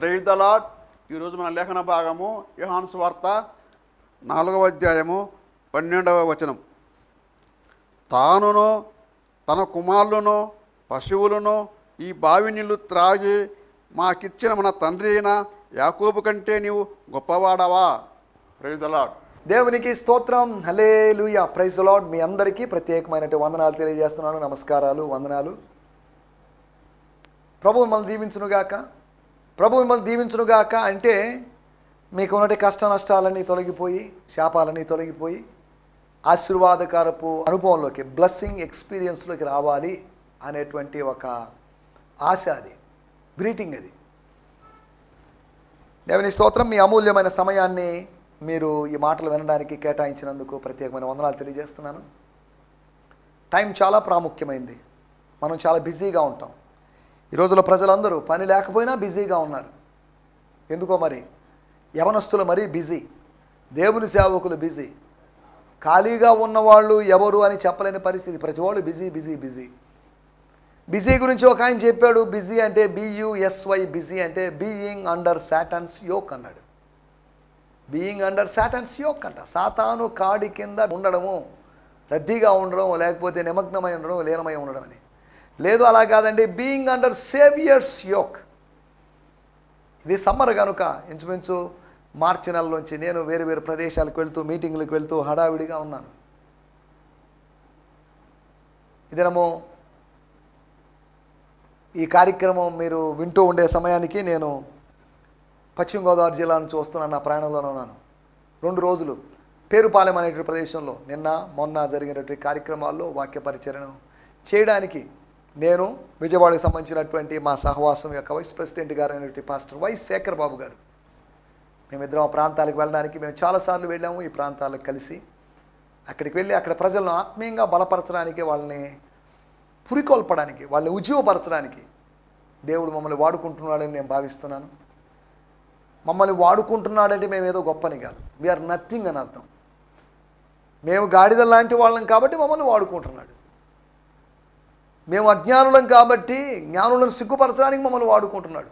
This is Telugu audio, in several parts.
Praise the lord. ఈరోజు మన లేఖన భాగము యోహాను సువార్త 4వ అధ్యాయము 12వ వచనం. తానును తన కుమారులను పశువులను ఈ బావి నీళ్లు త్రాగి మాకిచ్చిన మన తండ్రి అయిన యాకోబు కంటే నీవు గొప్పవాడవా? Praise the lord. దేవునికి స్తోత్రం. హల్లెలూయా. Praise the lord. మీ అందరికీ ప్రత్యేకమైనటువంటి వందనాలు తెలియజేస్తున్నాను. నమస్కారాలు, వందనాలు. ప్రభు మిమ్మల్ని దీవించునుగాక. ప్రభు మిమ్మల్ని దీవించునుగాక అంటే మీకు ఉన్నటి కష్ట నష్టాలన్నీ తొలగిపోయి, శాపాలన్నీ తొలగిపోయి ఆశీర్వాదకరపు అనుభవంలోకి, బ్లెస్సింగ్ ఎక్స్పీరియన్స్లోకి రావాలి అనేటువంటి ఒక ఆశ, అది గ్రీటింగ్. అది దేవుని స్తోత్రం. మీ అమూల్యమైన సమయాన్ని మీరు ఈ మాటలు వినడానికి కేటాయించినందుకు ప్రత్యేకమైన వందనాలు తెలియజేస్తున్నాను. టైం చాలా ప్రాముఖ్యమైంది. మనం చాలా బిజీగా ఉంటాం. ఈ రోజుల్లో ప్రజలందరూ పని లేకపోయినా బిజీగా ఉన్నారు. ఎందుకో మరి, యవనస్తులు మరీ బిజీ, దేవుని సేవకులు బిజీ, ఖాళీగా ఉన్నవాళ్ళు ఎవరు అని చెప్పలేని పరిస్థితి. ప్రతి వాళ్ళు బిజీ బిజీ బిజీ. బిజీ గురించి ఒక ఆయన చెప్పాడు. బిజీ అంటే BUSY, బిజీ అంటే బీయింగ్ అండర్ సాటన్స్ యోక్ అన్నాడు. బీయింగ్ అండర్ సాటన్స్ యోక్ అంట. సాతాను కాడి కింద ఉండడము, రద్దీగా ఉండడం, లేకపోతే నిమగ్నమై ఉండడం, లీనమై ఉండడం అని. లేదు, అలా కాదండి. Being under saviour's yoke. ఇది సమ్మర్ కనుక ఇంచుమించు మార్చి నెలలోంచి నేను వేరు వేరు ప్రదేశాలకు వెళ్తూ, మీటింగ్లకు వెళ్తూ హడావిడిగా ఉన్నాను. ఇదేమో ఈ కార్యక్రమం మీరు వింటూ ఉండే సమయానికి నేను పశ్చిమ గోదావరి జిల్లా నుంచి వస్తున్నాను. నా ప్రయాణంలోనే ఉన్నాను. 2 రోజులు పేరుపాలెం అనేటువంటి ప్రదేశంలో నిన్న మొన్న జరిగినటువంటి కార్యక్రమాల్లో వాక్య పరిచరణ చేయడానికి నేను విజయవాడకు సంబంధించినటువంటి మా సహవాసం యొక్క వైస్ ప్రెసిడెంట్ గారు అయినటువంటి పాస్టర్ వై శేఖర్ బాబు గారు, మేమిద్దరం ఆ ప్రాంతాలకు వెళ్ళడానికి మేము చాలాసార్లు వెళ్ళాము. ఈ ప్రాంతాలకు కలిసి అక్కడికి వెళ్ళి అక్కడ ప్రజలను ఆత్మీయంగా బలపరచడానికి, వాళ్ళని పురికొల్పడానికి, వాళ్ళని ఉజ్జీవపరచడానికి దేవుడు మమ్మల్ని వాడుకుంటున్నాడని నేను భావిస్తున్నాను. మమ్మల్ని వాడుకుంటున్నాడంటే మేము ఏదో గొప్పని కాదు. వీఆర్ నథింగ్ అని అర్థం. మేము గాడిద లాంటి వాళ్ళం కాబట్టి మమ్మల్ని వాడుకుంటున్నాడు. మేము అజ్ఞానులం కాబట్టి జ్ఞానులను సిగ్గుపరచడానికి మమ్మల్ని వాడుకుంటున్నాడు.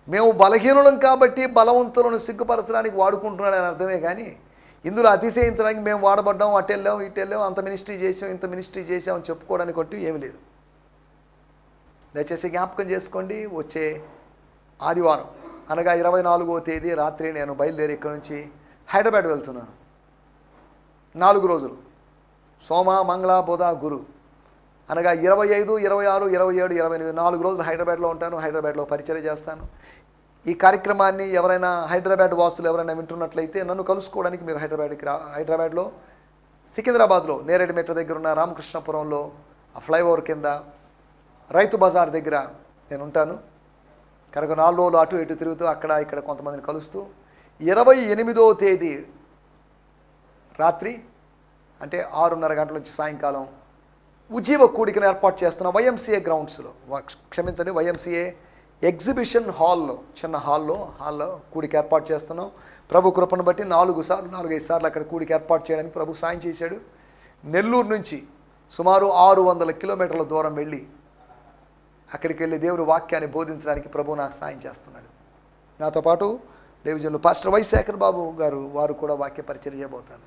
మేము బలహీనులం కాబట్టి బలవంతులను సిగ్గుపరచడానికి వాడుకుంటున్నాడు అని అర్థమే. కానీ ఇందులో అతిశయించడానికి మేము వాడబడ్డాం, అటు వెళ్ళాం, ఇటు వెళ్ళాం, అంత మినిస్ట్రీ చేసాం, ఇంత మినిస్ట్రీ చేసాం అని చెప్పుకోవడానికి అంటూ ఏమీ లేదు. దయచేసి జ్ఞాపకం చేసుకోండి. వచ్చే ఆదివారం అనగా 24వ తేదీ రాత్రి నేను బయలుదేరి ఇక్కడ నుంచి హైదరాబాద్ వెళ్తున్నాను. 4 రోజులు, సోమ, మంగళ, బుధ, గురు అనగా 25, 26, 27, 28 4 రోజులు హైదరాబాద్లో ఉంటాను. హైదరాబాద్లో పరిచర్య చేస్తాను. ఈ కార్యక్రమాన్ని ఎవరైనా హైదరాబాద్ వాసులు ఎవరైనా వింటున్నట్లయితే నన్ను కలుసుకోవడానికి మీరు హైదరాబాద్లో సికింద్రాబాద్లో నేరేడు మెట్ల దగ్గర ఉన్న రామకృష్ణపురంలో ఆ ఫ్లైఓవర్ కింద రైతు బజార్ దగ్గర నేను ఉంటాను. కనుక 4 రోజులు అటు ఇటు తిరుగుతూ అక్కడ ఇక్కడ కొంతమందిని కలుస్తూ 28వ తేదీ రాత్రి అంటే 6:30 గంటల నుంచి సాయంకాలం ఉజ్జీవ కూడికను ఏర్పాటు చేస్తున్నాం YMCA గ్రౌండ్స్లో. క్షమించండి, YMCA ఎగ్జిబిషన్ హాల్లో, చిన్న హాల్లో కూడిక ఏర్పాటు చేస్తున్నాం. ప్రభు కృపను బట్టి 4 సార్లు 4-5 సార్లు అక్కడ కూడిక ఏర్పాటు చేయడానికి ప్రభు సాయం చేశాడు. నెల్లూరు నుంచి సుమారు 600 కిలోమీటర్ల దూరం వెళ్ళి అక్కడికి వెళ్ళి దేవుని వాక్యాన్ని బోధించడానికి ప్రభు నాకు సాయం చేస్తున్నాడు. నాతో పాటు దేవజనులు పాస్టర్ వై శేఖర్ బాబు గారు, వారు కూడా వాక్య పరిచయం చేయబోతారు.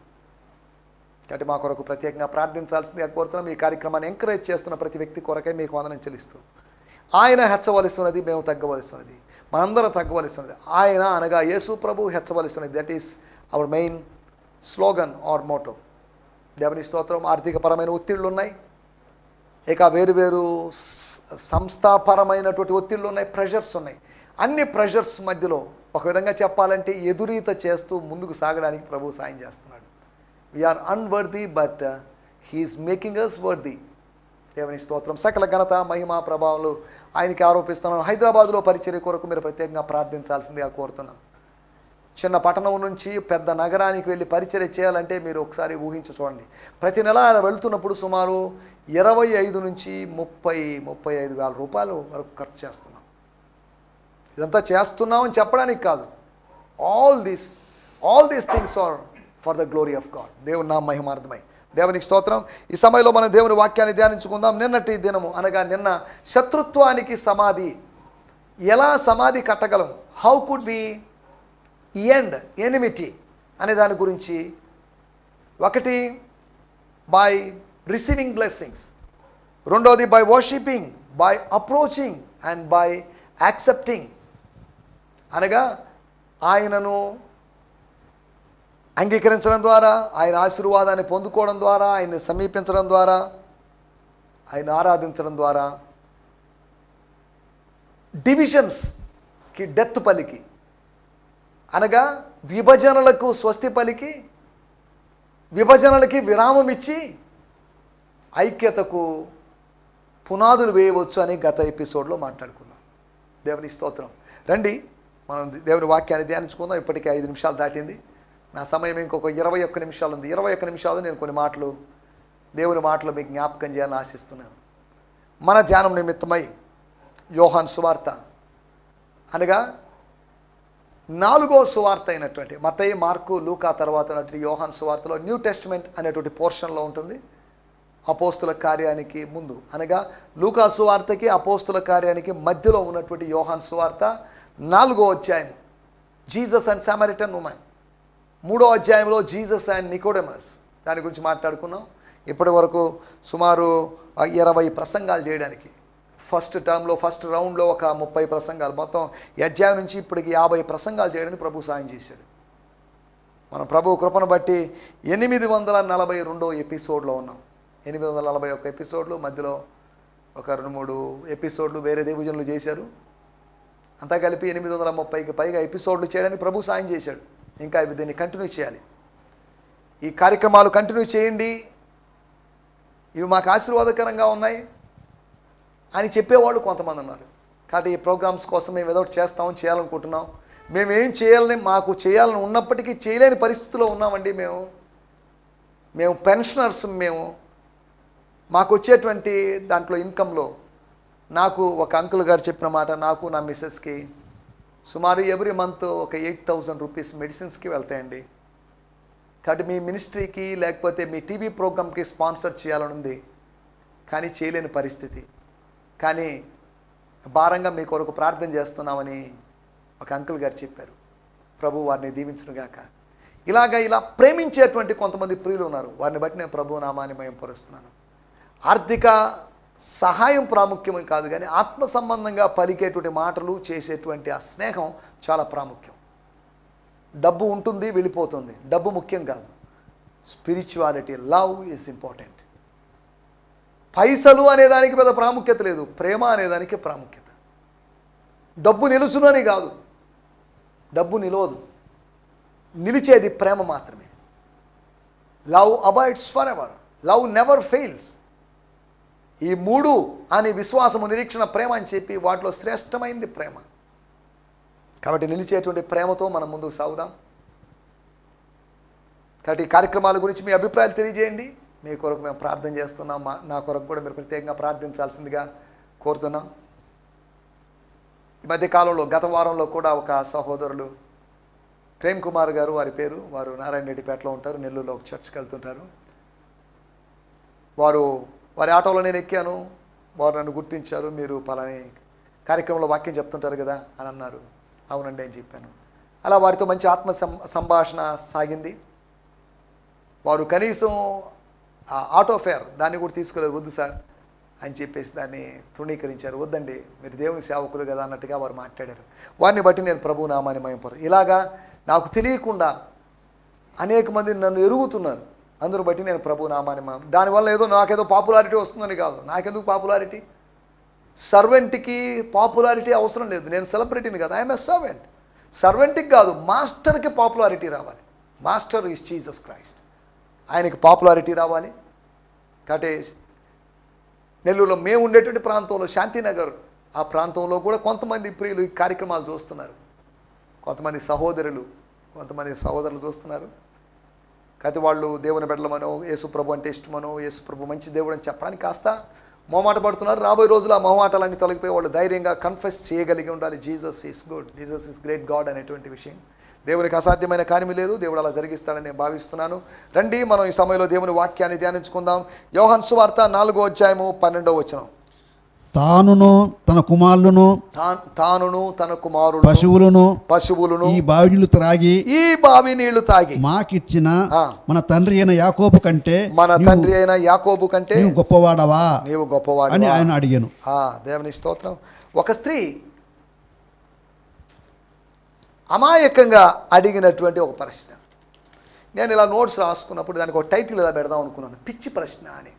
కాబట్టి మా కొరకు ప్రత్యేకంగా ప్రార్థించాల్సిందిగా కోరుతున్నాం. ఈ కార్యక్రమాన్ని ఎంకరేజ్ చేస్తున్న ప్రతి వ్యక్తి కొరకై మీకు వందనం చెల్లిస్తూ, ఆయన హెచ్చవలసి ఉన్నది, మేము తగ్గవలసి ఉన్నది, మనందరం తగ్గవలసి ఉన్నది. ఆయన అనగా యేసు ప్రభు హెచ్చవలసి ఉన్నది. That is our main slogan or motto. దేవుని స్తోత్రం. ఆర్థికపరమైన ఒత్తిళ్ళు ఉన్నాయి, ఇక వేరు సంస్థాపరమైనటువంటి ఒత్తిళ్ళు ఉన్నాయి, ప్రెషర్స్ ఉన్నాయి. అన్ని ప్రెషర్స్ మధ్యలో ఒక విధంగా చెప్పాలంటే ఎదురీత చేస్తూ ముందుకు సాగడానికి ప్రభు సాయం చేస్తున్నాడు. We are unworthy but he is making us worthy. దేవుని స్తోత్రం. సకల ఘనత, మహిమ, ప్రభావాలు ఆయనకి ఆరోపిస్తున్నాను. హైదరాబాద్లో పరిచర్య కొరకు మీరు ప్రత్యేకంగా ప్రార్థించాల్సిందిగా కోరుతున్నాం. చిన్న పట్టణం నుంచి పెద్ద నగరానికి వెళ్ళి పరిచర్య చేయాలంటే మీరు ఒకసారి ఊహించి చూడండి. ప్రతి నెల ఆయన వెళ్తున్నప్పుడు సుమారు 25 నుంచి 35 వేల రూపాయలు వరకు ఖర్చు చేస్తున్నాం. ఇదంతా చేస్తున్నామని చెప్పడానికి కాదు. All these things are for the glory of God. దేవుని నామ మహిమార్థమై. దేవునికి స్తోత్రం. ఈ సమయంలో మనం దేవుని వాక్యాన్ని ధ్యానించుకుందాం. నిన్నటి దినము అనగా నిన్న శత్రుత్వానికి సమాధి ఎలా సమాధి కట్టగలం, how could we end enmity అనే దాని గురించి, ఒకటి బై రిసీవింగ్ బ్లెస్సింగ్స్, రెండోది by worshipping, by approaching and by accepting, అనగా ఆయనను అంగీకరించడం ద్వారా, ఆయన ఆశీర్వాదాన్ని పొందుకోవడం ద్వారా, ఆయన్ని సమీపించడం ద్వారా, ఆయన ఆరాధించడం ద్వారా, డివిజన్స్కి డెత్ పలికి, అనగా విభజనలకు స్వస్తి పలికి, విభజనలకి విరామం ఇచ్చి ఐక్యతకు పునాదులు వేయవచ్చు అని గత ఎపిసోడ్లో మాట్లాడుకున్నాం. దేవుని స్తోత్రం. రండి మనం దేవుని వాక్యాన్ని ధ్యానించుకుందాం. ఇప్పటికే 5 నిమిషాలు దాటింది. నా సమయం ఇంకొక 21 నిమిషాలు ఉంది. 21 నిమిషాలు నేను కొన్ని మాటలు, దేవుని మాటలు మీకు జ్ఞాపకం చేయాలని ఆశిస్తున్నాను. మన ధ్యానం నిమిత్తమై యోహాను సువార్త, అనగా 4వ సువార్త అయినటువంటి మత్తయి, మార్కు, లూకా తర్వాత ఉన్నటువంటి యోహాను సువార్తలో న్యూ టెస్టిమెంట్ అనేటువంటి పోర్షన్లో ఉంటుంది. అపోస్తుల కార్యానికి ముందు, అనగా లూకా సువార్తకి అపోస్తుల కార్యానికి మధ్యలో ఉన్నటువంటి యోహాను సువార్త 4వ అధ్యాయం, జీసస్ అండ్ సామరిటన్ ఉమెన్. 3వ అధ్యాయంలో జీసస్ అండ్ నికోడెమస్, దాని గురించి మాట్లాడుకున్నాం. ఇప్పటి వరకు సుమారు 20 ప్రసంగాలు చేయడానికి, ఫస్ట్ టర్మ్లో ఫస్ట్ రౌండ్లో ఒక 30 ప్రసంగాలు, మొత్తం ఈ అధ్యాయం నుంచి ఇప్పటికి 50 ప్రసంగాలు చేయడానికి ప్రభు సాయం చేశాడు. మనం ప్రభు కృపను బట్టి 842వ ఎపిసోడ్లో ఉన్నాం. 841 ఎపిసోడ్లు, మధ్యలో ఒక 2-3 ఎపిసోడ్లు వేరే దేవుజనులు చేశారు. అంతా కలిపి 830కి పైగా ఎపిసోడ్లు చేయడానికి ప్రభు సాయం చేశాడు. ఇంకా ఇవి దీన్ని కంటిన్యూ చేయాలి. ఈ కార్యక్రమాలు కంటిన్యూ చేయండి, ఇవి మాకు ఆశీర్వాదకరంగా ఉన్నాయి అని చెప్పేవాళ్ళు కొంతమంది ఉన్నారు. కాబట్టి ఈ ప్రోగ్రామ్స్ కోసం మేము ఏదో ఒకటి చేయాలనుకుంటున్నాం. మేమేం చేయాలని, మాకు చేయాలని ఉన్నప్పటికీ చేయలేని పరిస్థితిలో ఉన్నామండి. మేము పెన్షనర్స్. మాకు వచ్చేటువంటి దాంట్లో ఇన్కంలో నాకు ఒక అంకుల్ గారు చెప్పిన మాట, నాకు నా మిస్సెస్కి సుమారు ఎవ్రీ మంత్ ఒక 8,000 రూపీస్ మెడిసిన్స్కి వెళ్తాయండి. కాబట్టి మీ మినిస్ట్రీకి లేకపోతే మీ టీవీ ప్రోగ్రామ్కి స్పాన్సర్ చేయాలని ఉంది, కానీ చేయలేని పరిస్థితి. కానీ భారంగా మీ కొరకు ప్రార్థన చేస్తున్నామని ఒక అంకుల్ గారు చెప్పారు. ప్రభు వారిని దీవించునుగాక. ఇలా ప్రేమించేటువంటి కొంతమంది ప్రియులు ఉన్నారు. వారిని బట్టి నేను ప్రభు నామాన్ని మహిమపరుస్తున్నాను. ఆర్థిక సహాయం ప్రాముఖ్యం కాదు, కానీ ఆత్మ సంబంధంగా పలికేటువంటి మాటలు, చేసేటువంటి ఆ స్నేహం చాలా ప్రాముఖ్యం. డబ్బు ఉంటుంది, వెళ్ళిపోతుంది. డబ్బు ముఖ్యం కాదు. Spirituality, love is important. పైసలు అనేదానికి పెద్ద ప్రాముఖ్యత లేదు, ప్రేమ అనేదానికి ప్రాముఖ్యత. డబ్బు నిలుచును అని కాదు, డబ్బు నిలవదు, నిలిచేది ప్రేమ మాత్రమే. Love abides for ever, love never fails. ఈ 3 అని విశ్వాసము, నిరీక్షణ, ప్రేమ అని చెప్పి వాటిలో శ్రేష్టమైంది ప్రేమ. కాబట్టి నిలిచేటువంటి ప్రేమతో మనం ముందుకు సాగుదాం. కాబట్టి ఈ కార్యక్రమాల గురించి మీ అభిప్రాయాలు తెలియజేయండి. మీ కొరకు మేము ప్రార్థన చేస్తున్నాం. నా కొరకు కూడా మీరు ప్రత్యేకంగా ప్రార్థించాల్సిందిగా కోరుతున్నాం. ఈ మధ్యకాలంలో గత వారంలో కూడా ఒక సహోదరులు ప్రేమ్ కుమార్ గారు, వారి పేరు, వారు నారాయణ రెడ్డిపేటలో ఉంటారు, నెల్లూరులో ఒక చర్చ్కి వెళ్తుంటారు. వారి ఆటోలో నేను ఎక్కాను. వారు నన్ను గుర్తించారు. మీరు పలాని కార్యక్రమంలో వాక్యం చెప్తుంటారు కదా అని అన్నారు. అవునండి అని చెప్పాను. అలా వారితో మంచి ఆత్మ సంభాషణ సాగింది. వారు కనీసం ఆటో ఫేర్ దాన్ని కూడా తీసుకోలేదు. వద్దు సార్ అని చెప్పేసి దాన్ని తృణీకరించారు. వద్దండి, మీరు దేవుని సేవకులు కదా అన్నట్టుగా వారు మాట్లాడారు. వారిని బట్టి నేను ప్రభు నామాన్ని మహిమపరు. ఇలాగా నాకు తెలియకుండా అనేక మంది నన్ను ఎరుగుతున్నారు. అందరూ బట్టి నేను ప్రభు నామాన్ని దానివల్ల నాకేదో పాపులారిటీ వస్తుందని కాదు. నాకెందుకు పాపులారిటీ? సర్వెంట్కి పాపులారిటీ అవసరం లేదు. నేను సెలబ్రిటీని కదా, ఐఎమ్ ఎ సర్వెంట్. సర్వెంట్కి కాదు, మాస్టర్కి పాపులారిటీ రావాలి. Master is Jesus Christ. ఆయనకి పాపులారిటీ రావాలి. కాబట్టి నెల్లూరులో మేము ఉండేటువంటి ప్రాంతంలో శాంతినగర్, ఆ ప్రాంతంలో కూడా కొంతమంది ప్రియులు ఈ కార్యక్రమాలు చూస్తున్నారు. కొంతమంది సహోదరులు చూస్తున్నారు. కాబట్టి వాళ్ళు దేవుని బిడ్డలమనో, యేసుప్రభు అంటే ఇష్టమనో, యేసుప్రభు మంచి దేవుడు అని చెప్పడానికి కాస్త మొహమాట పడుతున్నారు. రాబోయే రోజులు ఆ మొహమాటాలన్నీ తొలగిపోయి వాళ్ళు ధైర్యంగా కన్ఫెస్ చేయగలిగి ఉండాలి. Jesus is good, Jesus is great God అనేటువంటి విషయం. దేవునికి అసాధ్యమైన కార్యమే లేదు. దేవుడు అలా జరిగిస్తాడని నేను భావిస్తున్నాను. రండి మనం ఈ సమయంలో దేవుని వాక్యాన్ని ధ్యానించుకుందాం. యోహాను సువార్త 4వ అధ్యాయము 12వ వచనం. తానును తన కుమారులను తానును తన కుమారులు పశువులను ఈ బావి నీళ్లు త్రాగి ఈ బావి నీళ్లు తాగి మాకిచ్చిన మన తండ్రి అయిన యాకోబు కంటే నీవు గొప్పవాడవా అని ఆయన అడిగాను. దేవుని స్తోత్రం. ఒక స్త్రీ అమాయకంగా అడిగినటువంటి ఒక ప్రశ్న. నేను ఇలా నోట్స్ రాసుకున్నప్పుడు దానికి ఒక టైటిల్ ఇలా పెడదాం అనుకున్నాను, పిచ్చి ప్రశ్న అని.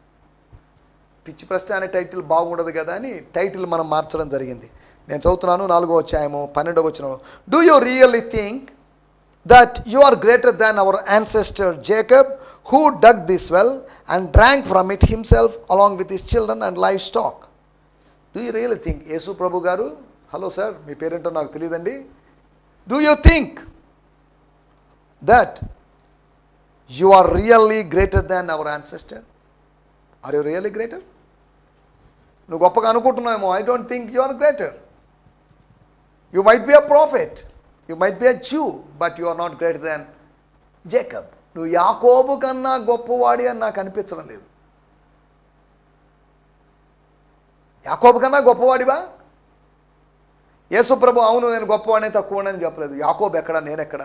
పిచ్చి ప్రశ్న అనే టైటిల్ బాగుండదు కదా అని టైటిల్ మనం మార్చడం జరిగింది. నేను చదువుతున్నాను 4వ అధ్యాయము 12వ వచనం. Do you really think that you are greater than our ancestor Jacob who dug this well and drank from it himself along with his children and livestock? Do you really think? Yesu ప్రభు గారు, హలో సార్, మీ పేరేంటో నాకు తెలియదండి. Do you think that you are really greater than our ancestor? Are you really greater? నువ్వు గొప్పగా అనుకుంటున్నావేమో. I don't think you are greater. You might be a prophet, you might be a Jew, but you are not greater than Jacob. నువ్వు యాకోబు కన్నా గొప్పవాడి అని నాకు అనిపించడం లేదు. యాకోబు కన్నా గొప్పవాడివా? యేసు ప్రభు అవును నేను గొప్పవాడిని తక్కువని చెప్పలేదు. యాకోబు ఎక్కడ, నేనెక్కడ?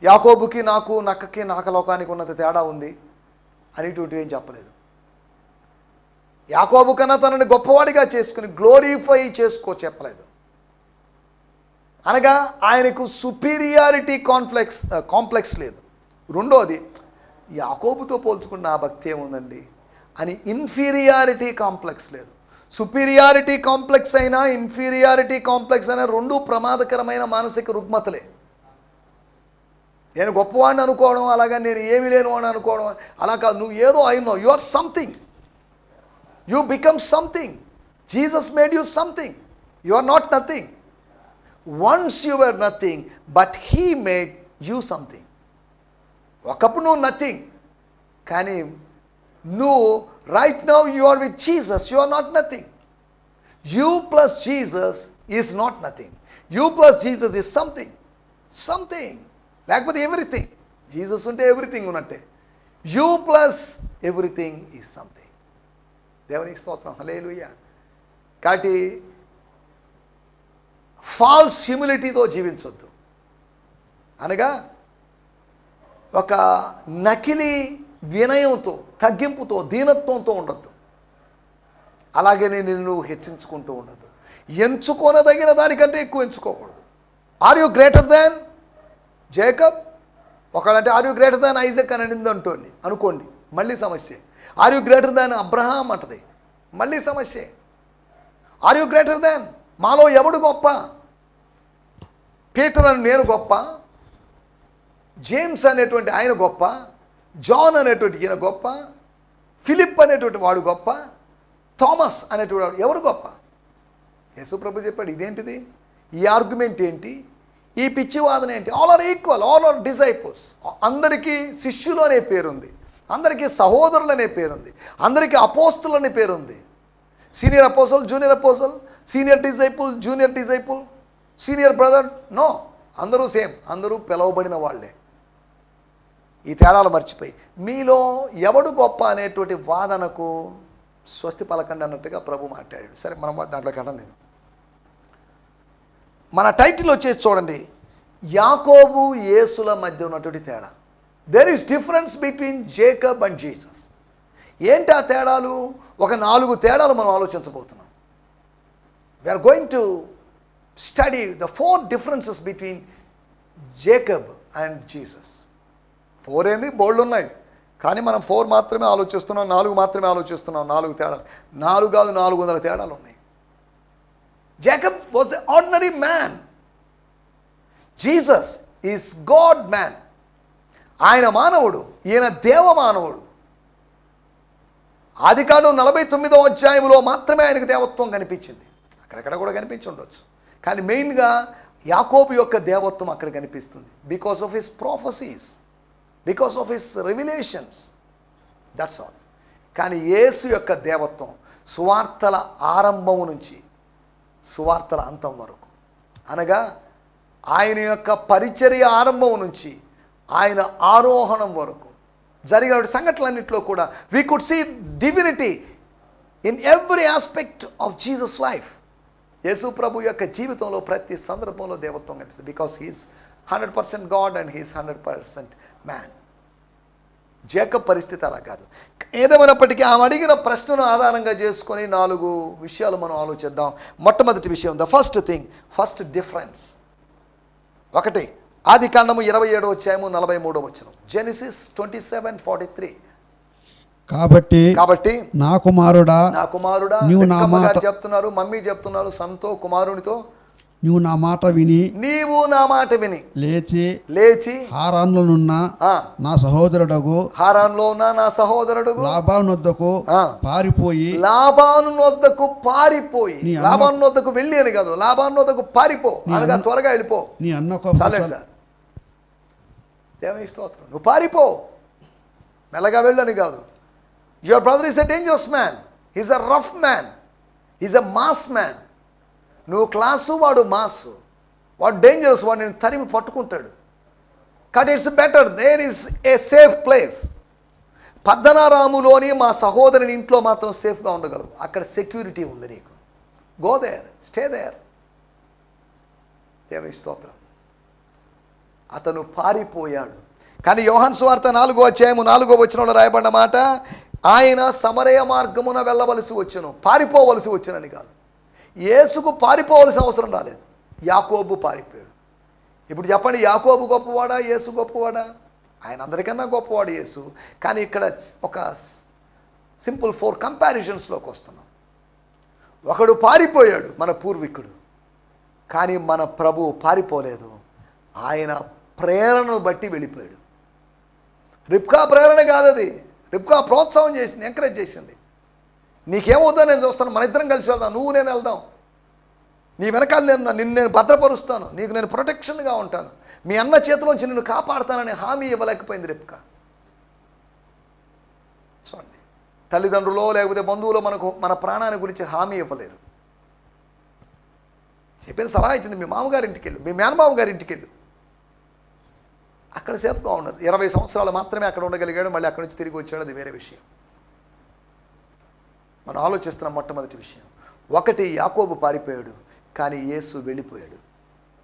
యాకోబుకి నాకు, నక్కకి నాకలోకానికి ఉన్నంత తేడా ఉంది అని ఇటు ఏం చెప్పలేదు. యాకోబు కన్నా తనని గొప్పవాడిగా చేసుకుని గ్లోరిఫై చెప్పలేదు. అనగా ఆయనకు సుపీరియారిటీ కాంప్లెక్స్ లేదు. రెండోది, యాకోబుతో పోల్చుకున్న నా భక్తి ఏముందండి అని ఇన్ఫీరియారిటీ కాంప్లెక్స్ లేదు. సుపీరియారిటీ కాంప్లెక్స్ అయినా ఇన్ఫీరియారిటీ కాంప్లెక్స్ అయినా రెండూ ప్రమాదకరమైన మానసిక రుగ్మతలే. నేను గొప్పవాడిని అనుకోవడం, అలాగా నేను ఏమీ లేను అని అనుకోవడం, అలా కాదు. నువ్వు ఏదో అయినావు, you are something. You become something. Jesus made you something. You are not nothing. Once you were nothing, but He made you something. ఒకప్పుడు నువ్వు నథింగ్, కానీ నువ్వు right now you are with Jesus. You are not nothing. You plus Jesus is not nothing. You plus Jesus is something. లేకపోతే ఎవ్రీథింగ్. జీసస్ ఉంటే ఎవ్రీథింగ్ ఉన్నట్టే. You plus everything is something. దేవునికి స్తోత్రం, హల్లెలూయా. కాబట్టి ఫాల్స్ హ్యూమిలిటీతో జీవించొద్దు. అనగా ఒక నకిలీ వినయంతో, తగ్గింపుతో, దీనత్వంతో ఉండొద్దు. అలాగే నిన్ను హెచ్చించుకుంటూ ఉండొద్దు. ఎంచుకోనదగిన దానికంటే ఎక్కువ ఎంచుకోకూడదు. Are you greater than Jacob? ఒకడంటే are you greater than Isaac అని అనింది అనుకోండి, మళ్ళీ సమస్య. Are you greater than Abraham అంటది, మళ్ళీ సమస్య. ఆర్ యూ గ్రేటర్ దాన్, మాలో ఎవడు గొప్ప? పీటర్ అని నేను గొప్ప, జేమ్స్ అనేటువంటి ఆయన గొప్ప, జాన్ అనేటువంటి ఈయన గొప్ప, ఫిలిప్ అనేటువంటి వాడు గొప్ప, థామస్ అనేటువంటి వాడు ఎవరు గొప్ప? యేసు ప్రభు చెప్పాడు, ఇదేంటిది? ఈ ఆర్గ్యుమెంట్ ఏంటి? ఈ పిచ్చివాదన ఏంటి? All are equal, all are disciples. అందరికీ శిష్యులు అనే పేరుంది, అందరికీ సహోదరులు అనే పేరుంది, అందరికీ అపోస్తులు అనే పేరుంది. Senior apostle, junior apostle, senior disciple, junior disciple, senior brother, no, అందరూ సేమ్, అందరూ పిలవబడిన వాళ్ళే. ఈ తేడాలు మర్చిపోయి మీలో ఎవడు గొప్ప అనేటువంటి వాదనకు స్వస్తి పలకండి అన్నట్టుగా ప్రభు మాట్లాడాడు. సరే, మనం దాంట్లోకి అనడం లేదు. మన టైటిల్ వచ్చేసి చూడండి, యాకోబు యేసుల మధ్య ఉన్నటువంటి తేడా. There is difference between Jacob and Jesus. ఏంటి ఆ తేడాలు? ఒక 4 తేడాలు మనం ఆలోచించబోతున్నాం. We are going to study the 4 differences between Jacob and Jesus. 4 ఏంది, బోల్డ్ ఉన్నాయి, కానీ మనం 4 మాత్రమే ఆలోచిస్తున్నాం, 4 మాత్రమే ఆలోచిస్తున్నాం. 4 తేడాలు, 4 కాదు 400 తేడాలు ఉన్నాయి. Jacob was a ordinary man. Jesus is God man. ఆయన మానవుడు, ఈయన దేవ మానవుడు. ఆదికాండం 49వ అధ్యాయంలో మాత్రమే ఆయనకు దేవత్వం కనిపించింది. అక్కడక్కడ కూడా కనిపించి ఉండొచ్చు, కానీ మెయిన్గా యాకోబు యొక్క దేవత్వం అక్కడ కనిపిస్తుంది. Because of his prophecies, because of his revelations, that's all. కానీ యేసు యొక్క దేవత్వం సువార్తల ఆరంభము నుంచి సువార్తల అంతం వరకు, అనగా ఆయన యొక్క పరిచర్య ఆరంభం నుంచి ఆయన ఆరోహణం వరకు జరిగిన సంఘటనలన్నింటిలో కూడా we could see divinity in every aspect of Jesus life. Yesu ప్రభు యొక్క జీవితంలో ప్రతి సందర్భంలో దేవత్వం కనిపిస్తుంది. Because he is 100% God and he is 100% man. జేకబ్ పరిస్థితి అలా కాదు. ఏదేమైనప్పటికీ ఆమె అడిగిన ప్రశ్నను ఆధారంగా చేసుకొని 4 విషయాలు మనం ఆలోచిద్దాం. మొట్టమొదటి విషయం, the first thing, first difference. 1 ఆదికాండము 27వ అధ్యాయము 43వ వచనం. జెనసిస్ 27:43. కాబట్టి నా కుమారుడా నీవు నా మాట చెప్తున్నారు, మమ్మీ చెప్తున్నారు సన్తో, కుమారునితో, నీవు నా మాట విని లేచి హారాన్లో ఉన్న నా సహోదరుడగు లాబాను వద్దకు పారిపోయి లాబాను వద్దకు వెళ్ళి అని కాదు, లాబాను వద్దకు పారిపో అనగా త్వరగా వెళ్ళిపో. నీ అన్న చాలండి సార్, దేవుని స్తోత్రం. నువ్వు పారిపో, మెల్లగా వెళ్ళని కాదు. Your brother is a dangerous man, is a rough man, is a mass man. నువ్వు క్లాసు, వాడు మాసు, వాడు డేంజరస్, వాడు నేను తరిమి పట్టుకుంటాడు. కాబట్టి it's better, there is a safe place. పద్దనారాములోని మా సహోదరుని ఇంట్లో మాత్రం సేఫ్గా ఉండగలవు, అక్కడ సెక్యూరిటీ ఉంది నీకు. Go there, stay there. దేవుని స్తోత్రం. అతను పారిపోయాడు. కానీ యోహాను సువార్త 4వ అధ్యాయము 4వ వచనంలో రాయబడిన మాట, ఆయన సమరయ మార్గమున వెళ్ళవలసి వచ్చెను, పారిపోవలసి వచ్చునని కాదు. యేసుకు పారిపోవలసిన అవసరం రాలేదు, యాకోబు పారిపోయాడు. ఇప్పుడు చెప్పండి, యాకోబు గొప్పవాడా, యేసు గొప్పవాడా? ఆయన అందరికన్నా గొప్పవాడు యేసు. కానీ ఇక్కడ ఒక సింపుల్ 4 కంపారిజన్స్లోకి వస్తున్నాం. ఒకడు పారిపోయాడు, మన పూర్వీకుడు. కానీ మన ప్రభు పారిపోలేదు, ఆయన ప్రేరణను బట్టి వెళ్ళిపోయాడు. రిబ్కా ప్రేరణ కాదు అది, రిబ్కా ప్రోత్సాహం చేసింది, ఎంకరేజ్ చేసింది. నీకేమవుతుందో నేను చూస్తాను, మన ఇద్దరం కలిసి వెళ్దాం, నువ్వు నేను వెళ్దాం, నీ వెనకాల నేను భద్రపరుస్తాను, నీకు నేను ప్రొటెక్షన్గా ఉంటాను, మీ అన్న చేతిలోంచి నిన్ను కాపాడుతానని హామీ ఇవ్వలేకపోయింది రిబ్కా. చూడండి, తల్లిదండ్రులో లేకపోతే బంధువులో మన ప్రాణాన్ని గురించి హామీ ఇవ్వలేరు. చెప్పేది సలహా ఇచ్చింది, మీ మామగారి ఇంటికి వెళ్ళు, మీ మేనమామ గారి ఇంటికి వెళ్ళు, అక్కడ సేఫ్గా ఉండదు. 20 సంవత్సరాలు మాత్రమే అక్కడ ఉండగలిగాడు, మళ్ళీ అక్కడి నుంచి తిరిగి వచ్చాడు, అది వేరే విషయం. మనం ఆలోచిస్తున్న మొట్టమొదటి విషయం, 1 యాకోబు పారిపోయాడు, కానీ యేసు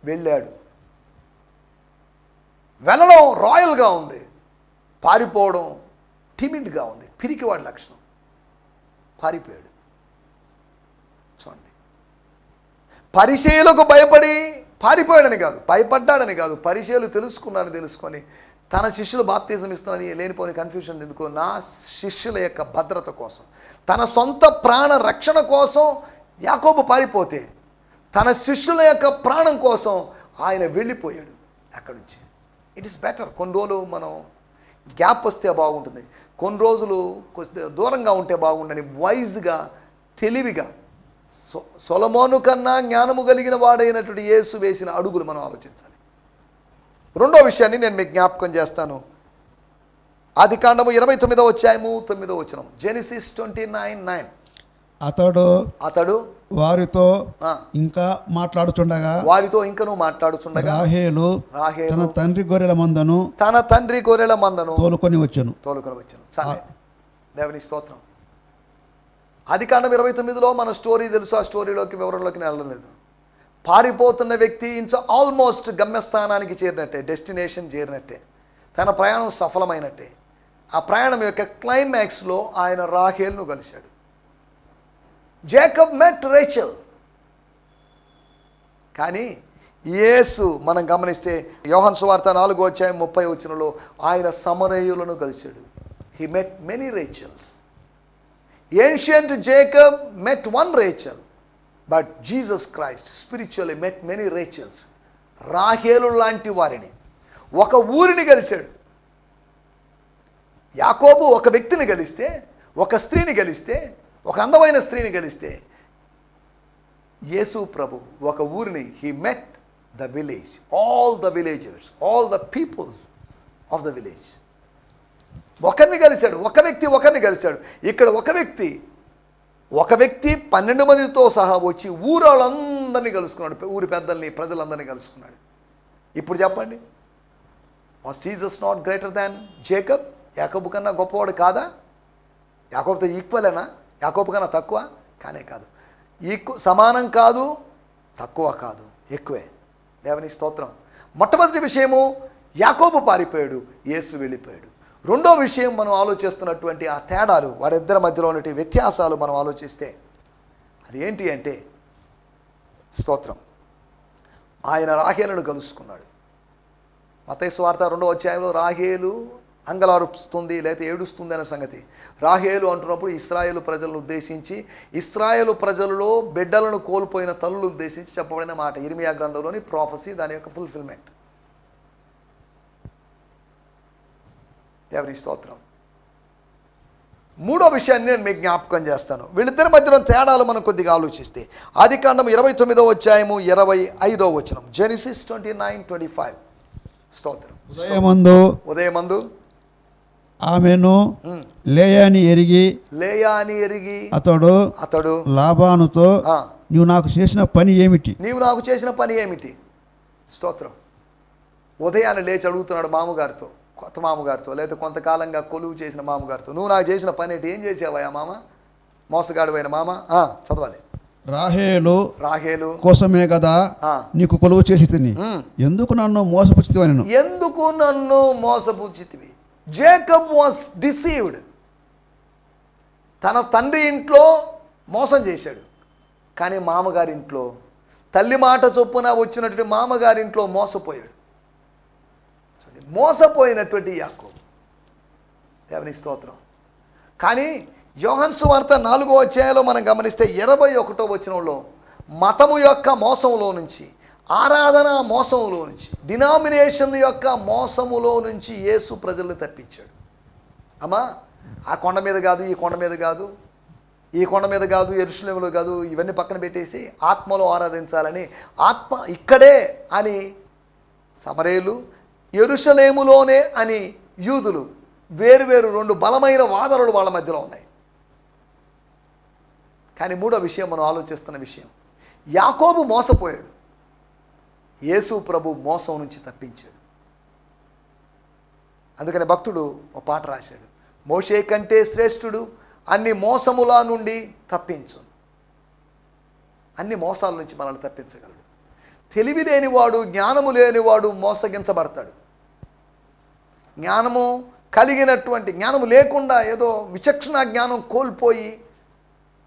వెళ్ళాడు. వెళ్ళడం రాయల్గా ఉంది, పారిపోవడం టిమిడ్గా ఉంది, పిరికివాడి లక్షణం. పారిపోయాడు. చూడండి, పరిచయులకు భయపడి పారిపోయాడని కాదు, భయపడ్డాడని కాదు, పరిచయులు తెలుసుకొని తన శిష్యులు బాప్తిజం ఇస్తున్నారని లేనిపోని కన్ఫ్యూషన్ ఎందుకు, నా శిష్యుల యొక్క భద్రత కోసం, తన సొంత ప్రాణ రక్షణ కోసం యాకోబు పారిపోతే, తన శిష్యుల యొక్క ప్రాణం కోసం ఆయన వెళ్ళిపోయాడు అక్కడి నుంచి. It is better. కొన్ని రోజులు మనం గ్యాప్ వస్తే బాగుంటుంది, కొన్ని రోజులు దూరంగా ఉంటే బాగుండని వైజ్గా, తెలివిగా, సొలొమోను కన్నా జ్ఞానము కలిగిన వాడైనటువంటి యేసు వేసిన అడుగులు మనం ఆలోచించాలి. రెండో విషయాన్ని నేను మీకు జ్ఞాపకం చేస్తాను. ఆదికాండము 29వ అధ్యాయము 9వ వచనం. జెనసిస్ 29:9. అతడు వారితో ఇంకా మాట్లాడుచుండగా రాహేలు తన తండ్రి గొర్రెల మందను తోలుకొని వచ్చాను. చాలే, దేవుని స్తోత్రం. ఆదికాండం 29లో మన స్టోరీ తెలుసు, ఆ స్టోరీలోకి వివరంలోకి వెళ్ళలేదు. పారిపోతున్న వ్యక్తి ఆల్మోస్ట్ గమ్యస్థానానికి చేరినట్టే, డెస్టినేషన్ చేరినట్టే, తన ప్రయాణం సఫలమైనట్టే. ఆ ప్రయాణం యొక్క క్లైమాక్స్లో ఆయన రాహేల్ను కలిశాడు. జేకబ్ మెట్ రేచల్. కానీ యేసు మనం గమనిస్తే యోహాను సువార్త 4వ అధ్యాయం 30వ వచనంలో ఆయన సమరయులను కలిశాడు. He met many Rachels. Ancient Jacob met 1 Rachel, but Jesus Christ spiritually met many Rachels. రాహేలు లాంటి వారిని, ఒక ఊరిని కలిశాడు. యాకోబు ఒక వ్యక్తిని కలిస్తే, ఒక స్త్రీని కలిస్తే, ఒక అందమైన స్త్రీని కలిస్తే, యేసు ప్రభు ఒక ఊరిని, he met the village, all the villagers, all the peoples of the village. ఒకరిని కలిశాడు, ఒకరిని కలిశాడు. ఇక్కడ ఒక వ్యక్తి 12 మందితో సహా వచ్చి ఊరోళ్ళందరినీ కలుసుకున్నాడు, ఊరి పెద్దల్ని, ప్రజలందరినీ కలుసుకున్నాడు. ఇప్పుడు చెప్పండి, was Jesus not greater than Jacob? యాకోబు కన్నా గొప్పవాడు కాదా? యాకోబుతో ఈక్వలేనా? యాకోబు కన్నా తక్కువ కానే కాదు, సమానం కాదు, తక్కువ కాదు, ఎక్కువే. దేవుని స్తోత్రం. మొట్టమొదటి విషయము యాకోబు పారిపోయాడు, యేసు వెళ్ళిపోయాడు. రెండో విషయం మనం ఆలోచిస్తున్నటువంటి ఆ తేడాలు, వాడిద్దరి మధ్యలో ఉన్నటువంటి వ్యత్యాసాలు మనం ఆలోచిస్తే అది ఏంటి అంటే, స్తోత్రం, ఆయన రాహేలును కలుసుకున్నాడు. మత్తయి సువార్త 2వ అధ్యాయంలో రాహేలు అంగలారుస్తుంది లేకపోతే ఏడుస్తుంది అనే సంగతి. రాహేలు అంటున్నప్పుడు ఇశ్రాయేలు ప్రజలను ఉద్దేశించి, ఇశ్రాయేలు ప్రజలలో బిడ్డలను కోల్పోయిన తల్లులను ఉద్దేశించి చెప్పబడిన మాట. ఇర్మియా గ్రంథంలోని ప్రాఫెసీ, దాని యొక్క ఫుల్ఫిల్మెంట్. దేవుని స్తోత్రం. మూడో విషయాన్ని నేను మీకు జ్ఞాపకం చేస్తాను. వీళ్ళిద్దరి మధ్యలో తేడాలు మనం కొద్దిగా ఆలోచిస్తే, ఆదికాండం 29వ అధ్యాయము 25వ వచనం, జెనిసిస్ 29:25. స్తోత్రం. ఉదయమందు ఆమెను లేయాని ఎరిగి అతడు లాబానుతో, నీవు నాకు చేసిన పని ఏమిటి? స్తోత్రం. ఉదయాన్ని లేచి అడుగుతున్నాడు మామగారితో, కొత్త మామగారితో, లేదా కొంతకాలంగా కొలువు చేసిన మామగారితో, నువ్వు నాకు చేసిన పని ఏంటి? ఏం చేసావా మామ? మోసగాడివైన మామ. చదవాలి. రాహేలు కోసమే కదా నీకు కొలువు చేసి తిని, ఎందుకు నన్ను మోసపుచ్చితివి? Jacob was deceived. తన తండ్రి ఇంట్లో మోసం చేశాడు, కానీ మామగారింట్లో, తల్లి మాట చొప్పున వచ్చినటువంటి మామగారింట్లో మోసపోయాడు. మోసపోయినటువంటి యాకోబు. దేవుని స్తోత్రం. కానీ యోహాను సువార్త 4వ అధ్యాయంలో మనం గమనిస్తే 21వ వచనంలో మతము యొక్క మోసంలో నుంచి, ఆరాధన మోసములో నుంచి, డినామినేషన్ యొక్క మోసములో నుంచి యేసు ప్రజల్ని తప్పించాడు. అమ్మా, ఆ కొండ మీద కాదు, ఈ కొండ మీద కాదు, ఈ కొండ మీద కాదు, యెరూషలేములో కాదు, ఇవన్నీ పక్కన పెట్టేసి ఆత్మలో ఆరాధించాలని, ఆత్మ ఇక్కడే అని సమరేలు, యెరూషలేములోనే అని యూదులు, వేరువేరు రెండు బలమైన వాదనలు వాళ్ళ మధ్యలో ఉన్నాయి. కానీ మూడో విషయం మనం ఆలోచిస్తున్న విషయం, యాకోబు మోసపోయాడు, యేసు ప్రభు మోసం నుంచి తప్పించాడు. అందుకని భక్తుడు ఒక పాట రాశాడు, మోషే కంటే శ్రేష్ఠుడు అన్ని మోసముల నుండి తప్పించు. అన్ని మోసాల నుంచి మనల్ని తప్పించగలడు. తెలివి లేనివాడు, జ్ఞానము లేనివాడు మోసగించబడతాడు. జ్ఞానము కలిగినటువంటి, జ్ఞానము లేకుండా ఏదో విచక్షణ జ్ఞానం కోల్పోయి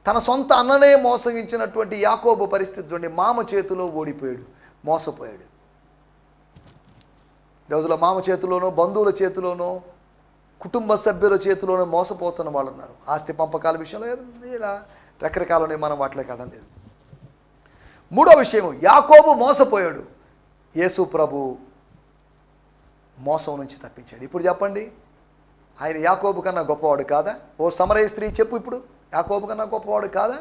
తన సొంత అన్ననే మోసగించినటువంటి యాకోబు పరిస్థితి చూడండి. మామ చేతిలో ఓడిపోయాడు, మోసపోయాడు. ఈరోజులో మామ చేతిలోనో, బంధువుల చేతిలోనో, కుటుంబ సభ్యుల చేతిలోనో మోసపోతున్న వాళ్ళు ఉన్నారు. ఆస్తి పంపకాల విషయంలో ఇలా రకరకాలనే, మనం వాటిలోకి వెళ్ళడం లేదు. మూడో విషయం, యాకోబు మోసపోయాడు, యేసు ప్రభు మోసం నుంచి తప్పించాడు. ఇప్పుడు చెప్పండి, ఆయన యాకోబు కన్నా గొప్పవాడు కాదా? ఓ సమరయ స్త్రీ చెప్పు, ఇప్పుడు యాకోబు కన్నా గొప్పవాడు కాదా?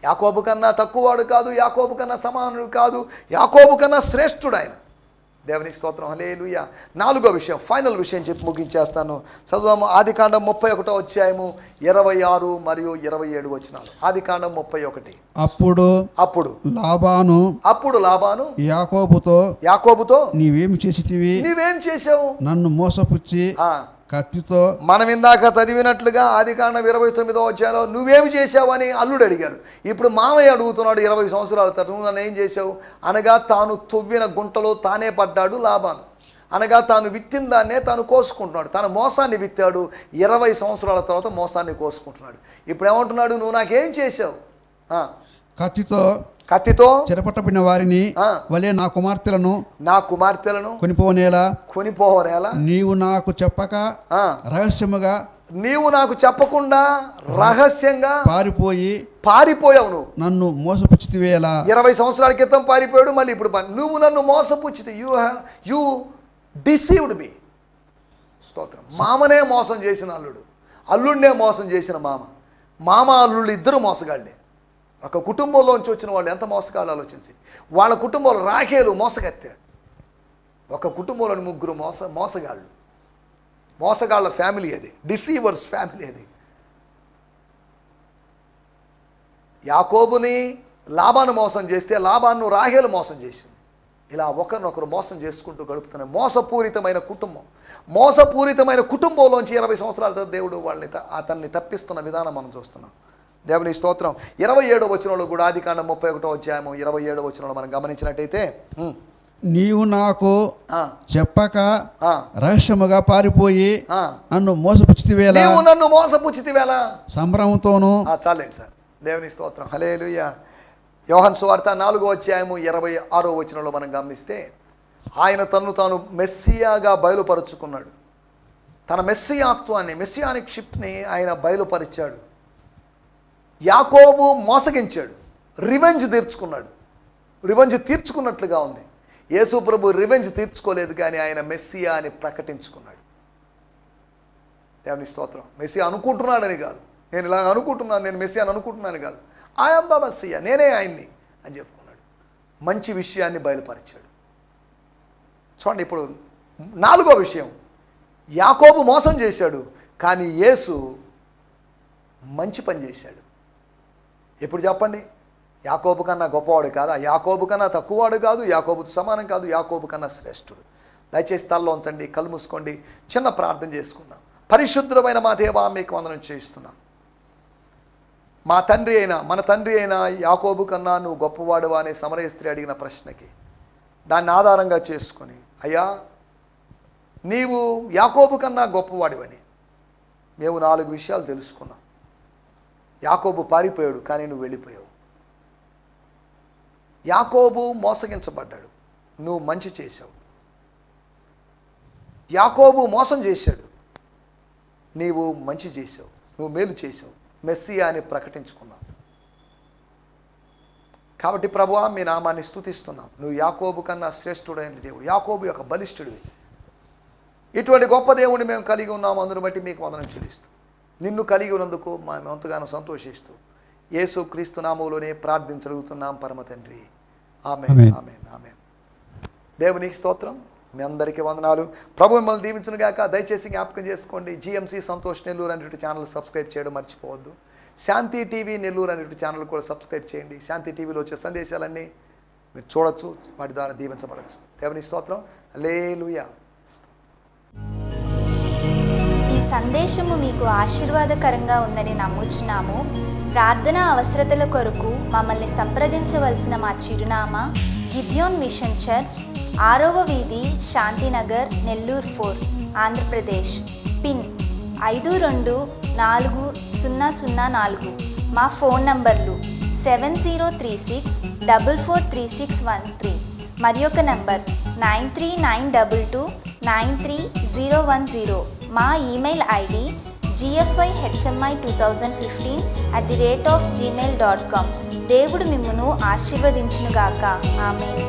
యాకోబు కన్నా తక్కువవాడు కాదు, యాకోబు కన్నా సమానుడు కాదు, యాకోబు కన్నా శ్రేష్ఠుడు ఆయన. దేవుని స్తోత్రం, హల్లెలూయా. నాలుగో విషయం, ఫైనల్ విషయం చెప్పి ముగించేస్తాను. చదువుదాము. ఆదికాండం 31వ అధ్యాయము 26 మరియు 27 వచనాలు. ఆదికాండం 31. అప్పుడు లాబాను యాకోబుతో నీవేం చేసావు? నన్ను మోసపుచ్చి కత్తితో. మనం ఇందాక చదివినట్లుగా ఆదికాండం 29వ అధ్యాయంలో నువ్వేమి చేశావు అని అల్లుడు అడిగాడు. ఇప్పుడు మామయ్య అడుగుతున్నాడు 20 సంవత్సరాల తర్వాత, నువ్వు నన్ను ఏం చేశావు అనగా, తాను తవ్విన గుంటలో తానే పడ్డాడు లాబాను. అనగా తాను విత్తిన దాన్నే తాను కోసుకుంటున్నాడు. తన మోసాన్ని విత్తాడు, 20 సంవత్సరాల తర్వాత మోసాన్ని కోసుకుంటున్నాడు. ఇప్పుడు ఏమంటున్నాడు? నువ్వు నాకేం చేశావు? కత్తితో చెరపట్టబడిన వారిని వలె నా కుమార్తెలను కొనిపోనేలా నీవు నాకు చెప్పక రహస్యముగా, నీవు నాకు చెప్పకుండా రహస్యంగా పారిపోయావు. నువ్వు నన్ను మోసపుచ్చితివేలా. 20 సంవత్సరాల క్రితం పారిపోయాడు, మళ్ళీ ఇప్పుడు నువ్వు నన్ను మోసపుచ్చితి. యు డిసీవ్డ్ మీ. స్తోత్రం. మామనే మోసం చేసిన అల్లుడు, అల్లుడినే మోసం చేసిన మామ అల్లుళ్ళు ఇద్దరు మోసగాళ్ళే. ఒక కుటుంబంలోంచి వచ్చిన వాళ్ళు ఎంత మోసగాళ్ళు ఆలోచించి. వాళ్ళ కుటుంబంలో రాఖేలు మోసగత్తె, ఒక కుటుంబంలోని ముగ్గురు మోసగాళ్ళ ఫ్యామిలీ అది, డిసీవర్స్ ఫ్యామిలీ అది. యాకోబుని లాబాను మోసం చేస్తే లాబాను రాహేలు మోసం చేసింది. ఇలా ఒకరినొకరు మోసం చేసుకుంటూ గడుపుతున్నారు. మోసపూరితమైన కుటుంబంలోంచి 20 సంవత్సరాల తర్వాత దేవుడు అతన్ని తప్పిస్తున్న విధానం మనం చూస్తున్నాం. దేవుని స్తోత్రం. 27వ వచనంలో కూడా, ఆదికాండం 31వ అధ్యాయం 27వ వచనంలో మనం గమనించినట్టయితే, నీవు నాకు చెప్పక రహస్యముగా పారిపోయి నన్ను మోసపుచ్చితివేలా సంభ్రమంతోను. చాలండి సార్. దేవుని స్తోత్రం. హల్లెలూయా. యోహాను సువార్త 4వ అధ్యాయం 26వ వచనంలో మనం గమనిస్తే, ఆయన తన్ను తాను మెస్సియాగా బయలుపరుచుకున్నాడు. తన మెస్సియాత్వాన్ని, మెస్సియానిక్ షిప్ని ఆయన బయలుపరిచాడు. యాకోబు మోసగించాడు, రివెంజ్ తీర్చుకున్నట్లుగా ఉంది. యేసు ప్రభు రివెంజ్ తీర్చుకోలేదు, కానీ ఆయన మెస్సియా అని ప్రకటించుకున్నాడు. దేవుని స్తోత్రం. మెస్సియా అనుకుంటున్నాడని కాదు, నేను ఇలా అనుకుంటున్నాను, నేను మెస్సియాని అనుకుంటున్నాను కాదు, ఐఎమ్ ద మెస్సియా, నేనే ఆయన్ని అని చెప్పుకున్నాడు. మంచి విషయాన్ని బయలుపరిచాడు. చూడండి, ఇప్పుడు 4వ విషయం, యాకోబు మోసం చేశాడు, కానీ యేసు మంచి పని చేశాడు. ఎప్పుడు చెప్పండి? యాకోబు కన్నా గొప్పవాడు కాదు, యాకోబు కన్నా తక్కువవాడు కాదు, యాకోబుతో సమానం కాదు, యాకోబు కన్నా శ్రేష్ఠుడు. దయచేసి తలలో ఉంచండి, కళ్ళు మూసుకోండి, చిన్న ప్రార్థన చేసుకుందాం. పరిశుద్ధమైన మా దేవా, మీకు వందనం చేయిస్తున్నాం. మన తండ్రి అయిన యాకోబు కన్నా నువ్వు గొప్పవాడువా అనే సమరయ స్త్రీ అడిగిన ప్రశ్నకి దాన్ని ఆధారంగా చేసుకొని, అయ్యా నీవు యాకోబు కన్నా గొప్పవాడివని మేము 4 విషయాలు తెలుసుకున్నాం. యాకోబు పారిపోయాడు, కానీ నువ్వు వెళ్ళిపోయావు. యాకోబు మోసగించబడ్డాడు, నువ్వు మంచి చేశావు. యాకోబు మోసం చేశాడు, నీవు మంచి చేశావు, నువ్వు మేలు చేశావు, మెస్సియా అని ప్రకటించుకున్నావు. కాబట్టి ప్రభువా, మీ నామాన్ని స్తుతిస్తున్నాం. నువ్వు యాకోబు కన్నా శ్రేష్ఠుడైన దేవుడు, యాకోబు యొక్క బలిష్ఠుడివి. ఇటువంటి గొప్ప దేవుడిని మేము కలిగి ఉన్నాము, అందును బట్టి మీకు వందనం చెల్లిస్తూ, నిన్ను కలిగి ఉన్నందుకు మేము ఎంతగానో సంతోషిస్తూ, యేసు క్రీస్తు నామములోనే ప్రార్థించగలుగుతున్నాం పరమ తండ్రి. ఆమేన్, ఆమేన్, ఆమేన్. దేవునికి స్తోత్రం. మీ అందరికీ వందనాలు. ప్రభు మిమ్మల్ని దీవించును గాక. దయచేసి జ్ఞాపకం చేసుకోండి, జిఎంసి సంతోష్ నెల్లూరు అనేటువంటి ఛానల్ సబ్స్క్రైబ్ చేయడం మర్చిపోవద్దు. శాంతి టీవీ నెల్లూరు అనేటువంటి ఛానల్ కూడా సబ్స్క్రైబ్ చేయండి. శాంతి టీవీలో వచ్చే సందేశాలన్నీ మీరు చూడొచ్చు, వాటి ద్వారా దీవించబడచ్చు. దేవుని స్తోత్రం. హల్లెలూయా. ఈ సందేశము మీకు ఆశీర్వాదకరంగా ఉందని నమ్ముచున్నాము. ప్రార్థన అవసరతల కొరకు మమ్మల్ని సంప్రదించవలసిన మా చిరునామా గిద్యోన్ మిషన్ చర్చ్, 6వ వీధి, శాంతినగర్, నెల్లూరు 4, ఆంధ్రప్రదేశ్. పిన్ 524004. మా ఫోన్ నంబర్లు 7036443613 మరి ఒక నంబర్ 9392293010. మా ఈమెయిల్ ఐడి gfihmi2015@gmail.com. దేవుడు మిమ్మును ఆశీర్వదించునుగాక. ఆమేన్.